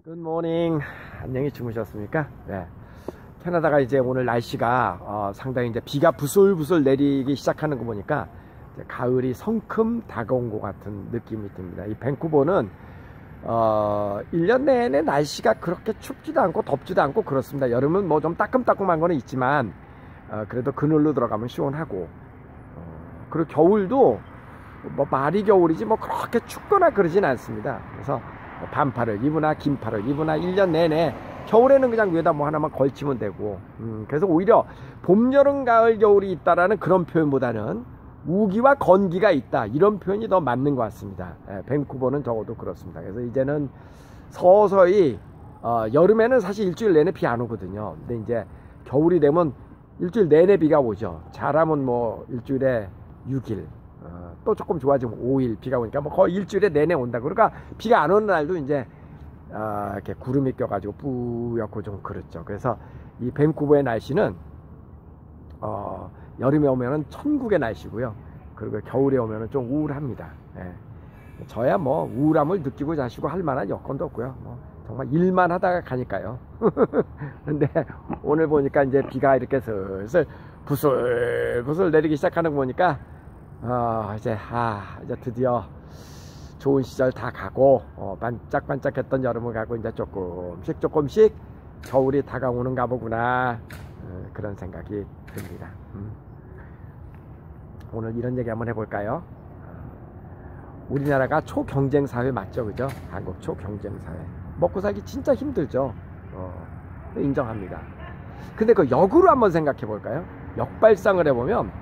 굿모닝. 안녕히 주무셨습니까? 네. 캐나다가 이제 오늘 날씨가 상당히 이제 비가 부슬부슬 내리기 시작하는 거 보니까 이제 가을이 성큼 다가온 것 같은 느낌이 듭니다. 이 밴쿠버는 1년 내내 날씨가 그렇게 춥지도 않고 덥지도 않고 그렇습니다. 여름은 뭐 좀 따끔따끔한 거는 있지만 그래도 그늘로 들어가면 시원하고 그리고 겨울도 뭐 말이 겨울이지 뭐 그렇게 춥거나 그러진 않습니다. 그래서 반팔을 입으나 긴팔을 입으나 1년 내내 겨울에는 그냥 위에다 뭐 하나만 걸치면 되고 그래서 오히려 봄, 여름, 가을, 겨울이 있다라는 그런 표현보다는 우기와 건기가 있다 이런 표현이 더 맞는 것 같습니다. 밴쿠버는 적어도 그렇습니다. 그래서 이제는 서서히 여름에는 사실 일주일 내내 비 안 오거든요. 근데 이제 겨울이 되면 일주일 내내 비가 오죠. 잘하면 뭐 일주일에 6일 또 조금 좋아지면 5일 비가 오니까 뭐 거의 일주일에 내내 온다. 그러니까 비가 안 오는 날도 이제 이렇게 구름이 껴가지고 뿌옇고 좀 그렇죠. 그래서 이 밴쿠버의 날씨는 여름에 오면은 천국의 날씨고요. 그리고 겨울에 오면은 좀 우울합니다. 예. 저야 뭐 우울함을 느끼고 자시고 할 만한 여건도 없고요. 뭐 정말 일만 하다가 가니까요. 근데 오늘 보니까 이제 비가 이렇게 슬슬 부슬부슬 내리기 시작하는 거 보니까 이제 드디어 좋은 시절 다 가고 반짝반짝했던 여름을 가고 이제 조금씩 겨울이 다가오는가 보구나 그런 생각이 듭니다. 오늘 이런 얘기 한번 해볼까요? 우리나라가 초경쟁사회 맞죠, 그죠? 한국 초경쟁사회 먹고 살기 진짜 힘들죠. 인정합니다. 근데 그 역으로 한번 생각해 볼까요? 역발상을 해보면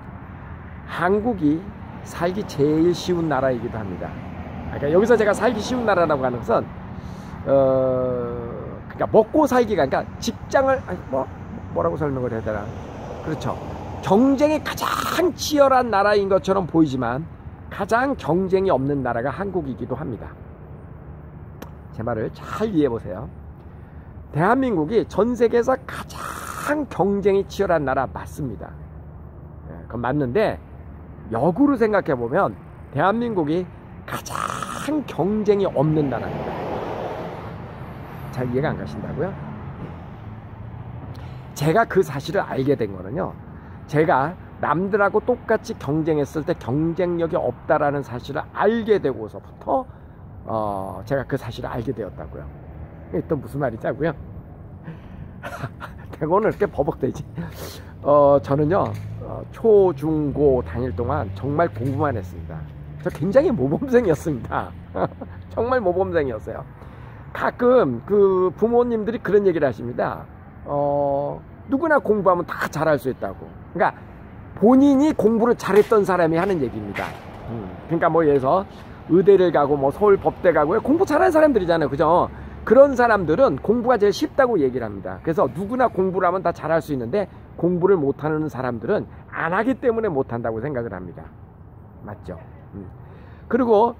한국이 살기 제일 쉬운 나라이기도 합니다. 그러니까 여기서 제가 살기 쉬운 나라라고 하는 것은 그러니까 먹고 살기가 그러니까 직장을 뭐라고 설명을 해야 되나? 그렇죠. 경쟁이 가장 치열한 나라인 것처럼 보이지만 가장 경쟁이 없는 나라가 한국이기도 합니다. 제 말을 잘 이해해 보세요. 대한민국이 전 세계에서 가장 경쟁이 치열한 나라 맞습니다. 그건 맞는데 역으로 생각해 보면 대한민국이 가장 경쟁이 없는 나라입니다. 잘 이해가 안 가신다고요? 제가 그 사실을 알게 된 거는요, 제가 남들하고 똑같이 경쟁했을 때 경쟁력이 없다라는 사실을 알게 되고서부터 제가 그 사실을 알게 되었다고요. 이게 또 무슨 말이냐고요? 대고는 이렇게 버벅대지. 저는요 초, 중, 고 다닐 동안 정말 공부만 했습니다. 저 굉장히 모범생이었습니다. 정말 모범생이었어요. 가끔 그 부모님들이 그런 얘기를 하십니다. 누구나 공부하면 다 잘할 수 있다고. 그러니까 본인이 공부를 잘했던 사람이 하는 얘기입니다. 그러니까 뭐 예를 들어서 의대를 가고 뭐 서울 법대 가고 공부 잘하는 사람들이잖아요, 그죠? 그런 사람들은 공부가 제일 쉽다고 얘기를 합니다. 그래서 누구나 공부를 하면 다 잘할 수 있는데 공부를 못하는 사람들은 안 하기 때문에 못한다고 생각을 합니다. 맞죠? 그리고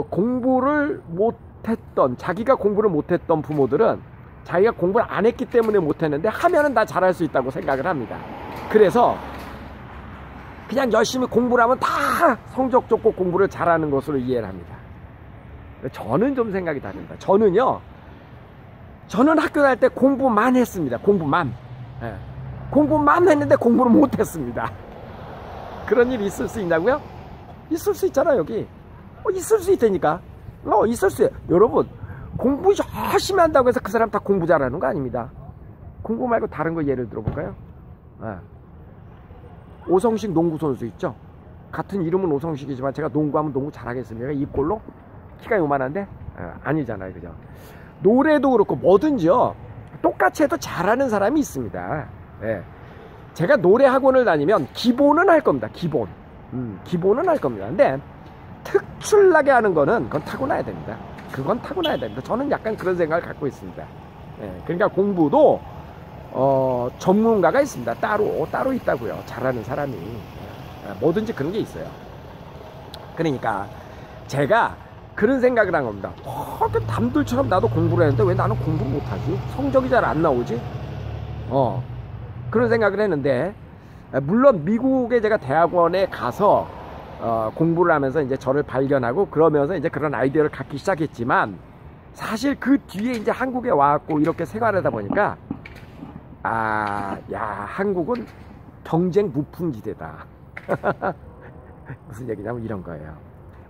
공부를 못했던, 자기가 공부를 못했던 부모들은 자기가 공부를 안 했기 때문에 못했는데 하면은 다 잘할 수 있다고 생각을 합니다. 그래서 그냥 열심히 공부를 하면 다 성적 좋고 공부를 잘하는 것으로 이해를 합니다. 저는 좀 생각이 다릅니다. 저는 학교 다닐 때 공부만 했습니다. 공부만. 예. 공부만 했는데 공부를 못했습니다. 그런 일이 있을 수 있냐고요? 있을 수 있잖아요, 여기. 있을 수 있다니까. 있을 수 있어요. 여러분, 공부 열심히 한다고 해서 그 사람 다 공부 잘하는 거 아닙니다. 공부 말고 다른 거 예를 들어볼까요? 오성식 농구 선수 있죠? 같은 이름은 오성식이지만 제가 농구하면 농구 잘하겠습니까? 이 꼴로? 키가 요만한데? 아니잖아요, 그죠? 노래도 그렇고 뭐든지요, 똑같이 해도 잘하는 사람이 있습니다. 예. 제가 노래 학원을 다니면 기본은 할 겁니다. 기본은 할 겁니다. 근데 특출나게 하는 거는 그건 타고나야 됩니다. 그건 타고나야 됩니다. 저는 약간 그런 생각을 갖고 있습니다. 예. 그러니까 공부도 전문가가 있습니다. 따로 있다고요. 잘하는 사람이. 뭐든지 그런 게 있어요. 그러니까 제가 그런 생각을 한 겁니다. 남들처럼 나도 공부를 했는데 왜 나는 공부를 못하지? 성적이 잘 안 나오지? 그런 생각을 했는데, 물론 미국에 제가 대학원에 가서 공부를 하면서 이제 저를 발견하고 그러면서 이제 그런 아이디어를 갖기 시작했지만, 사실 그 뒤에 이제 한국에 와갖고 이렇게 생활하다 보니까, 한국은 경쟁 무풍지대다. 무슨 얘기냐면 이런 거예요.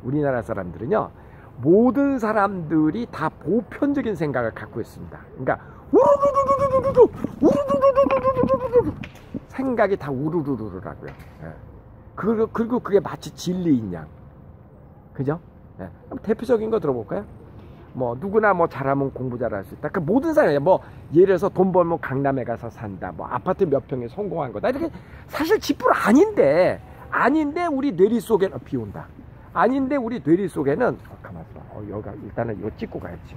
우리나라 사람들은요, 모든 사람들이 다 보편적인 생각을 갖고 있습니다. 그러니까 생각이 다 우르르르라고요. 그리고 그게 마치 진리인 양. 그죠? 대표적인 거 들어볼까요? 뭐 누구나 뭐 잘하면 공부 잘할 수 있다. 그 모든 사람이 뭐 예를 들어서 돈 벌면 강남에 가서 산다. 뭐 아파트 몇 평에 성공한 거다. 이렇게 사실 지풀 아닌데 우리 뇌리 속에는 비 온다. 아닌데 우리 뇌리 속에는 가만있어. 여기가 일단은 이거 찍고 가야지.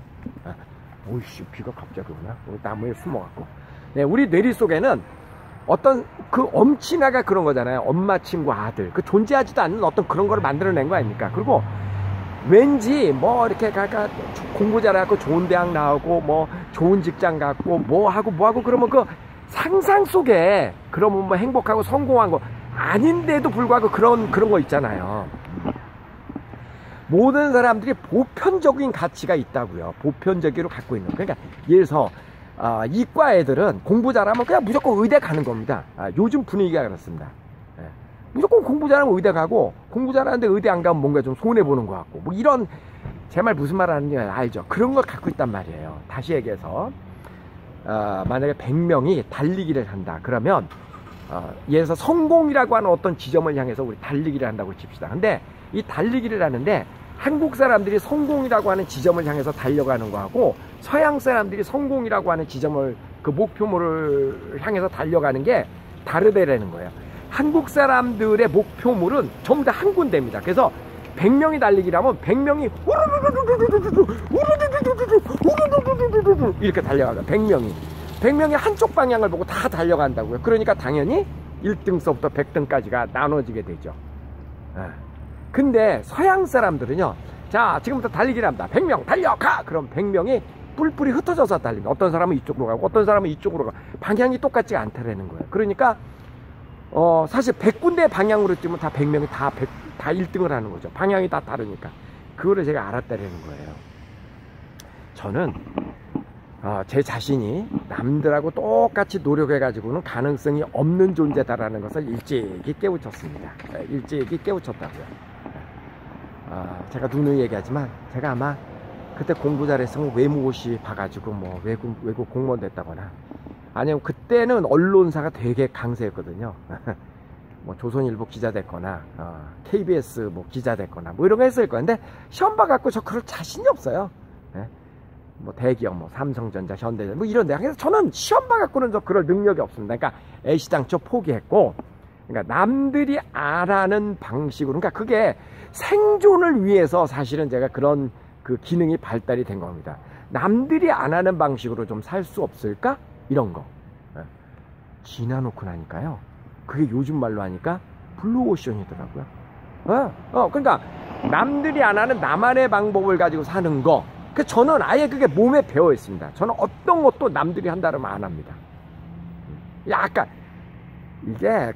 오이씨 비가 갑자기 오나? 우리 나무에 숨어갖고. 네, 우리 뇌리 속에는 어떤 그 엄친아가 그런 거잖아요. 엄마 친구 아들 그 존재하지도 않는 어떤 그런 거를 만들어낸 거 아닙니까? 그리고 왠지 뭐 이렇게 공부 잘하고 좋은 대학 나오고 뭐 좋은 직장 갖고 뭐 하고 그러면 그 상상 속에 그러면 뭐 행복하고 성공한 거 아닌데도 불구하고 그런 거 있잖아요. 모든 사람들이 보편적인 가치가 있다고요. 보편적으로 갖고 있는. 그러니까 예를 들어서 이과 애들은 공부 잘하면 그냥 무조건 의대 가는 겁니다. 요즘 분위기가 그렇습니다. 무조건 공부 잘하면 의대 가고 공부 잘하는데 의대 안 가면 뭔가 좀 손해보는 것 같고 뭐 이런 제 말 무슨 말 하는지 알죠? 그런 걸 갖고 있단 말이에요. 다시 얘기해서 만약에 100명이 달리기를 한다 그러면 예를 들어서 성공이라고 하는 어떤 지점을 향해서 우리 달리기를 한다고 칩시다. 근데 이 달리기를 하는데 한국 사람들이 성공이라고 하는 지점을 향해서 달려가는 거하고 서양 사람들이 성공이라고 하는 지점을 그 목표물을 향해서 달려가는 게 다르다라는 거예요. 한국 사람들의 목표물은 전부 다 한 군데입니다. 그래서 100명이 달리기라면 100명이 이렇게 달려가요. 100명이 한쪽 방향을 보고 다 달려간다고요. 그러니까 당연히 1등서부터 100등까지가 나눠지게 되죠. 근데 서양 사람들은요, 자 지금부터 달리기를 합니다. 100명 달려가! 그럼 100명이 뿔뿔이 흩어져서 달립니다. 어떤 사람은 이쪽으로 가고 어떤 사람은 이쪽으로 가고 방향이 똑같지 않다라는 거예요. 그러니까 사실 100군데 방향으로 뛰면 다 100명이 다 1등을 하는 거죠. 방향이 다 다르니까. 그거를 제가 알았다라는 거예요. 저는 제 자신이 남들하고 똑같이 노력해가지고는 가능성이 없는 존재다라는 것을 일찍이 깨우쳤습니다. 일찍이 깨우쳤다고요. 제가 누누이 얘기하지만 제가 아마 그때 공부 잘했으면 외무고시 봐가지고 뭐 외국 공무원 됐다거나 아니면 그때는 언론사가 되게 강세였거든요. 뭐 조선일보 기자 됐거나 KBS 뭐 기자 됐거나 뭐 이런 거 했을 거예요. 근데 시험 봐갖고 저 그럴 자신이 없어요. 뭐 대기업 뭐 삼성전자 현대전자 뭐 이런 데 그래서 저는 시험 봐갖고는 저 그럴 능력이 없습니다. 그러니까 애시당초 포기했고, 그러니까 남들이 안 하는 방식으로, 그러니까 그게 생존을 위해서 사실은 제가 그런 그 기능이 발달이 된 겁니다. 남들이 안 하는 방식으로 좀 살 수 없을까? 이런 거. 지나놓고 나니까요. 그게 요즘 말로 하니까 블루오션이더라고요. 그러니까 남들이 안 하는 나만의 방법을 가지고 사는 거. 저는 아예 그게 몸에 배어 있습니다. 저는 어떤 것도 남들이 한다면 안 합니다. 약간 이게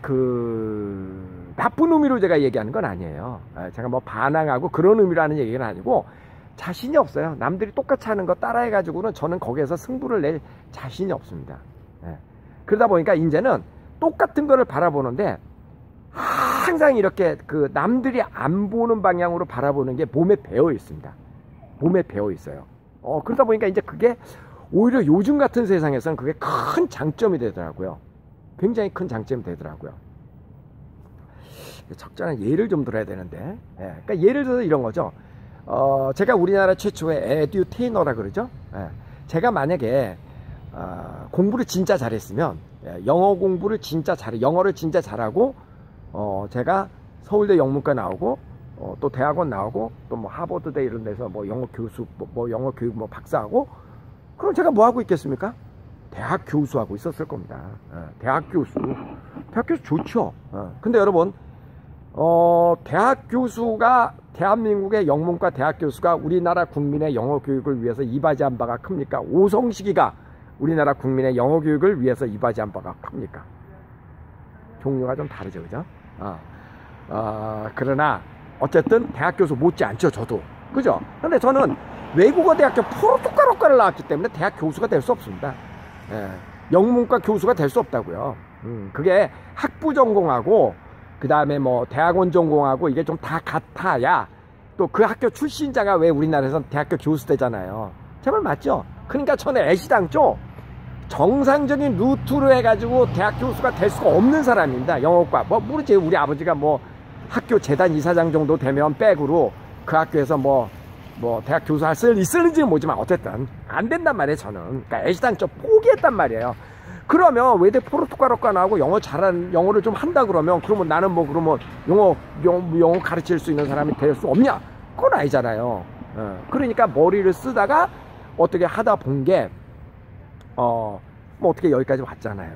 나쁜 의미로 제가 얘기하는 건 아니에요. 제가 뭐 반항하고 그런 의미로 하는 얘기는 아니고 자신이 없어요. 남들이 똑같이 하는 거 따라해 가지고는 저는 거기에서 승부를 낼 자신이 없습니다. 그러다 보니까 이제는 똑같은 거를 바라보는데 항상 이렇게 남들이 안 보는 방향으로 바라보는 게 몸에 배어 있습니다. 몸에 배어 있어요. 그러다 보니까 이제 그게 오히려 요즘 같은 세상에서는 그게 큰 장점이 되더라고요. 굉장히 큰 장점이 되더라고요. 적절한 예를 좀 들어야 되는데, 그러니까 예를 들어서 이런 거죠. 제가 우리나라 최초의 에듀테이너라 그러죠. 제가 만약에 공부를 진짜 잘했으면, 영어 공부를 진짜 영어를 진짜 잘하고, 제가 서울대 영문과 나오고, 또 대학원 나오고, 또 뭐 하버드대 이런 데서 뭐 영어 교수, 뭐 영어 교육 뭐 박사하고, 그럼 제가 뭐 하고 있겠습니까? 대학 교수하고 있었을 겁니다. 대학 교수 좋죠. 근데 여러분, 대학 교수가, 대한민국의 영문과 대학 교수가 우리나라 국민의 영어 교육을 위해서 이바지한 바가 큽니까? 오성식이가 우리나라 국민의 영어 교육을 위해서 이바지한 바가 큽니까? 종류가 좀 다르죠, 그죠? 그러나 어쨌든 대학 교수 못지않죠, 저도. 그죠? 근데 저는 외국어 대학교 포르투갈어과를 나왔기 때문에 대학 교수가 될 수 없습니다. 예, 영문과 교수가 될 수 없다고요. 그게 학부 전공하고 그 다음에 뭐 대학원 전공하고 이게 좀 다 같아야 또 그 학교 출신자가 왜 우리나라에선 대학교 교수 되잖아요. 제발 맞죠? 그러니까 저는 애시당초 정상적인 루트로 해가지고 대학 교수가 될 수가 없는 사람입니다. 영어과 뭐 모르지. 우리 아버지가 뭐 학교 재단 이사장 정도 되면 백으로 그 학교에서 뭐 대학 교수 할 수 있을지는 모르지만 어쨌든 안 된단 말이에요. 저는 그러니까 애시당초 포기했단 말이에요. 그러면 외대 포르투갈어과 나오고 영어를 좀 한다 그러면 나는 뭐 그러면 영어 가르칠 수 있는 사람이 될 수 없냐? 그건 아니잖아요. 그러니까 머리를 쓰다가 어떻게 하다 본 게 뭐 어떻게 여기까지 왔잖아요.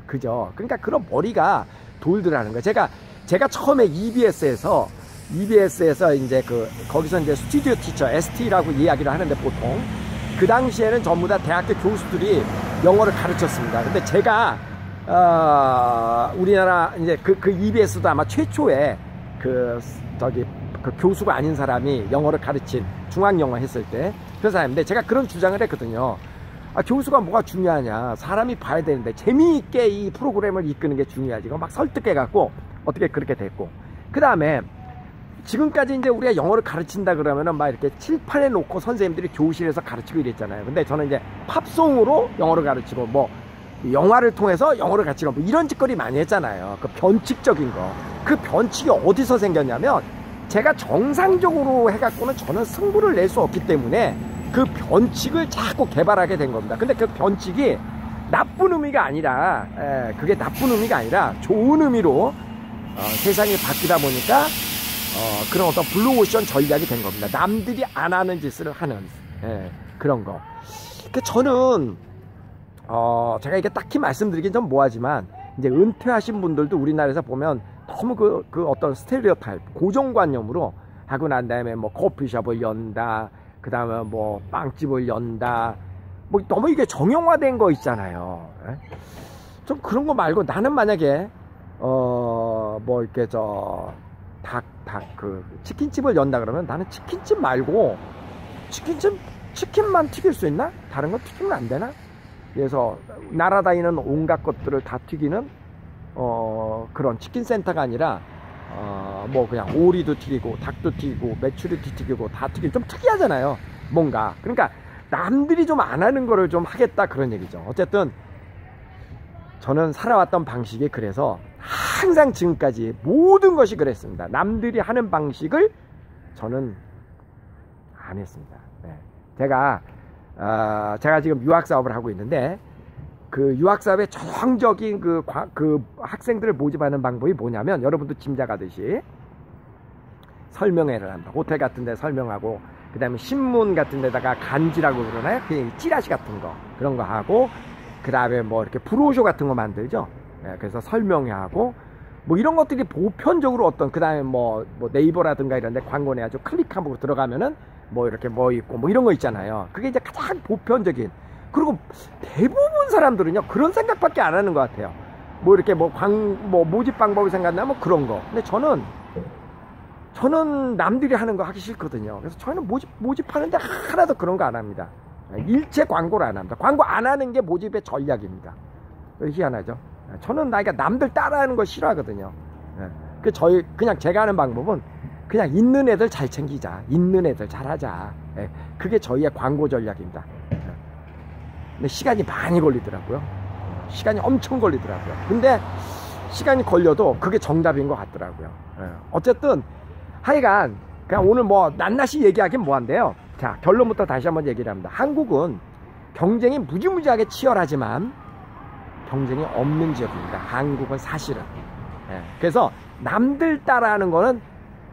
그죠? 그러니까 그런 머리가 돌더라는 거예요. 제가 처음에 EBS에서 이제 거기서 이제 스튜디오 티처 ST라고 이야기를 하는데 보통 그 당시에는 전부 다 대학교 교수들이 영어를 가르쳤습니다. 근데 제가 우리나라 이제 그 EBS도 아마 최초에 그 교수가 아닌 사람이 영어를 가르친 중앙영어 했을 때 그 사람인데 제가 그런 주장을 했거든요. 교수가 뭐가 중요하냐. 사람이 봐야 되는데 재미있게 이 프로그램을 이끄는 게 중요하지. 막 설득해갖고 어떻게 그렇게 됐고. 그 다음에 지금까지 이제 우리가 영어를 가르친다 그러면은 막 이렇게 칠판에 놓고 선생님들이 교실에서 가르치고 이랬잖아요. 근데 저는 이제 팝송으로 영어를 가르치고 뭐 영화를 통해서 영어를 가르치고 뭐 이런 짓거리 많이 했잖아요. 그 변칙적인 거. 그 변칙이 어디서 생겼냐면 제가 정상적으로 해갖고는 저는 승부를 낼 수 없기 때문에 그 변칙을 자꾸 개발하게 된 겁니다. 근데 그 변칙이 나쁜 의미가 아니라 그게 나쁜 의미가 아니라 좋은 의미로 세상이 바뀌다 보니까 그런 어떤 블루오션 전략이 된 겁니다. 남들이 안 하는 짓을 하는 그런 거. 저는 제가 이게 딱히 말씀드리긴 좀 뭐하지만 이제 은퇴하신 분들도 우리나라에서 보면 너무 그 어떤 스테레오타입 고정관념으로 하고 난 다음에 뭐 커피숍을 연다. 그 다음에 뭐 빵집을 연다. 뭐 너무 이게 정형화된 거 있잖아요. 좀 그런 거 말고 나는 만약에 뭐 이렇게 치킨집을 연다 그러면 나는 치킨집 말고 치킨만 튀길 수 있나? 다른 거 튀기면 안 되나? 그래서 날아다니는 온갖 것들을 다 튀기는 그런 치킨 센터가 아니라 뭐 그냥 오리도 튀기고 닭도 튀기고 메추리도 튀기고 다 튀기고 좀 특이하잖아요. 뭔가 그러니까 남들이 좀 안 하는 거를 좀 하겠다 그런 얘기죠. 어쨌든 저는 살아왔던 방식이 그래서 항상 지금까지 모든 것이 그랬습니다. 남들이 하는 방식을 저는 안 했습니다. 제가 지금 유학 사업을 하고 있는데 그 유학 사업의 전형적인 그 학생들을 모집하는 방법이 뭐냐면 여러분도 짐작하듯이 설명회를 한다. 호텔 같은 데 설명하고 그 다음에 신문 같은 데다가 간지라고 그러나요? 그냥 찌라시 같은 거 그런 거 하고 그 다음에 뭐 이렇게 브로셔 같은 거 만들죠. 그래서 설명회하고 뭐 이런 것들이 보편적으로 그 다음에 뭐 네이버라든가 이런 데 광고 내야죠. 클릭하고 들어가면은 뭐 이렇게 뭐 있고 뭐 이런 거 있잖아요. 그게 이제 가장 보편적인. 그리고 대부분 사람들은요 그런 생각밖에 안 하는 것 같아요. 뭐 이렇게 뭐 모집 방법이 생각나면 그런 거. 근데 저는 남들이 하는 거 하기 싫거든요. 그래서 저는 모집하는데 하나도 그런 거 안 합니다. 일체 광고를 안 합니다. 광고 안 하는 게 모집의 전략입니다. 희한하죠. 저는 그러니까 남들 따라하는 거 싫어하거든요. 그냥 제가 하는 방법은 그냥 있는 애들 잘 챙기자. 있는 애들 잘하자. 그게 저희의 광고 전략입니다. 근데 시간이 많이 걸리더라고요. 시간이 엄청 걸리더라고요. 근데 시간이 걸려도 그게 정답인 것 같더라고요. 어쨌든 하여간 그냥 오늘 뭐 낱낱이 얘기하긴 뭐한데요. 자, 결론부터 다시 한번 얘기를 합니다. 한국은 경쟁이 무지무지하게 치열하지만 경쟁이 없는 지역입니다. 한국은 사실은. 그래서 남들 따라하는 거는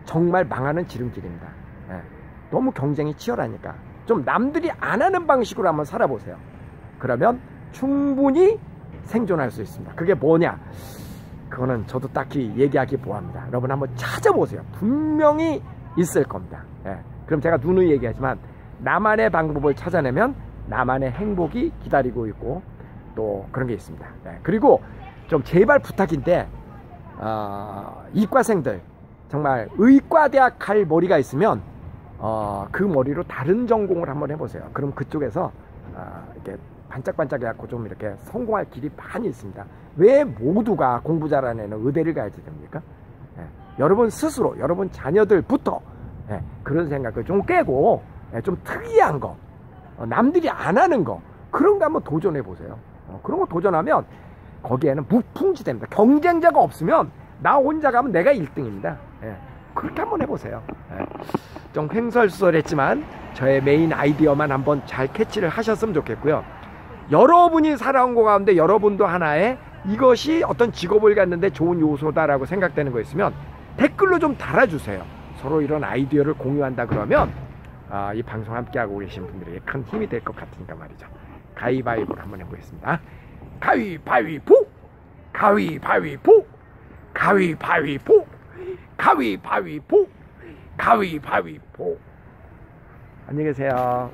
정말 망하는 지름길입니다. 너무 경쟁이 치열하니까 좀 남들이 안 하는 방식으로 한번 살아보세요. 그러면 충분히 생존할 수 있습니다. 그게 뭐냐? 그거는 저도 딱히 얘기하기 뭐합니다. 여러분 한번 찾아보세요. 분명히 있을 겁니다. 그럼 제가 누누이 얘기하지만 나만의 방법을 찾아내면 나만의 행복이 기다리고 있고 또 그런 게 있습니다. 그리고 좀 제발 부탁인데 이과생들 정말 의과대학 갈 머리가 있으면 그 머리로 다른 전공을 한번 해보세요. 그럼 그쪽에서 이렇게 반짝반짝 해갖고 좀 이렇게 성공할 길이 많이 있습니다. 왜 모두가 공부 잘하는 애는 의대를 가야지 됩니까? 예, 여러분 스스로, 여러분 자녀들부터 그런 생각을 좀 깨고 좀 특이한 거, 남들이 안 하는 거, 그런 거 한번 도전해 보세요. 그런 거 도전하면 거기에는 무풍지대입니다. 경쟁자가 없으면 나 혼자 가면 내가 1등입니다. 그렇게 한번 해보세요. 좀 횡설수설했지만 저의 메인 아이디어만 한번 잘 캐치를 하셨으면 좋겠고요. 여러분이 살아온 거 가운데 여러분도 하나의 이것이 어떤 직업을 갖는데 좋은 요소다라고 생각되는 거 있으면 댓글로 좀 달아주세요. 서로 이런 아이디어를 공유한다 그러면 이 방송 함께하고 계신 분들에게 큰 힘이 될 것 같으니까 말이죠. 가위바위보를 한번 해보겠습니다. 가위바위보! 가위바위보! 가위바위보! 가위바위보! 가위바위보! 안녕히 계세요.